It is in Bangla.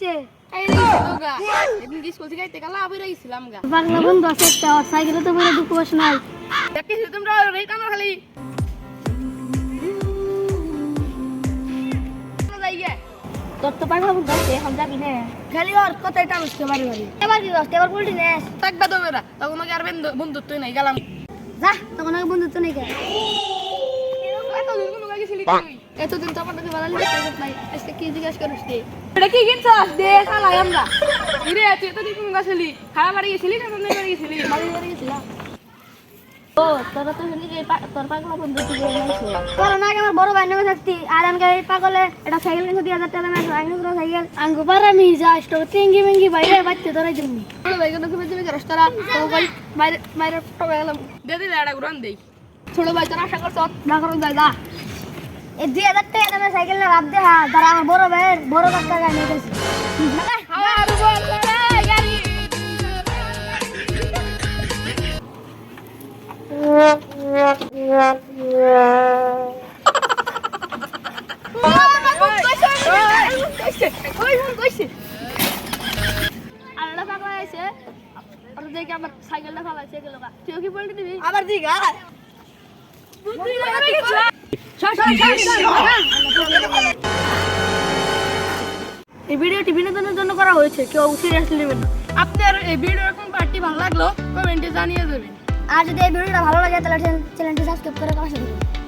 হইছে এই তোগা এদিন স্কুল থেকে আইতে গেলা আবই রাইছিলাম গা পাগলা বন্ধু আছে একটা ওর সাইকেলে তো বড় দুঃখ বস নাই দেখি তোমরা রেইতা না খালি যাইগে তোর তো পাগলা বন্ধু আছে এখন যাবি না খালি ওর কথাই টানছে মারি মারি এবার কি দোস্ত এবার উল্টি নেস থাকবা তো বেরা তখন আগে আর বন্ধুত্বই নাই গেলাম যা তখন আগে বন্ধু তো নেই কে এতদিন কোনো গেছিলি তুই এতদিন তো আপনাকে বানালি দেখতে নাই আজকে কি জিজ্ঞাসা করিস তুই এটা কি কিনছস দে খালাই আমরা ইরে তুই এতদিন কোনো গেছিলি খারাপ বাড়ি গেছিলি না তোর বাড়ি গেছিলি বাড়ি গেছিলাম ও তোরা তো শুনি যে তোর পাগলা বন্ধু তুই নাইছো তোর না আমার বড় ভাই নামে থাকতি আর আমাকে এই পাগলে এটা সাইকেল কিনতে 2000 টাকা নামে আইনো তোর সাইকেল আঙ্গু পারা মি যা স্টোর তিঙ্গি মিঙ্গি বাইরে বাচ্চা ধরে দিমনি বড় ভাই কেন তুমি তুমি রাস্তারা তো ভাই বাইরে বাইরে টবে গেলাম দে দিলে এটা ঘুরান দেই ছোট ভাই তোর আশা করছ না করো যাই যা এই 2000 টাকা নামে সাইকেল না রাব দে হ্যাঁ তারা আমার বড় ভাইয়ের বড় কাকা গায় নিয়ে গেছে হাওয়া আর বল গাড়ি আল্লাহ পাগলা আইছে আর দেখি আমার সাইকেলটা ফালাইছে গেল গা তুই কি বলতে দিবি আবার দিগা বুদ্ধি লাগা গেছে এই ভিডিওটি বিনোদনের জন্য করা হয়েছে কেউ সিরিয়াসলি নেবেন না আপনার এই ভিডিও এরকম পার্টি ভালো লাগলো কমেন্টে জানিয়ে দেবেন আর যদি এই ভিডিওটা ভালো লাগে তাহলে চ্যানেলটি সাবস্ক্রাইব করে পাশে থাকুন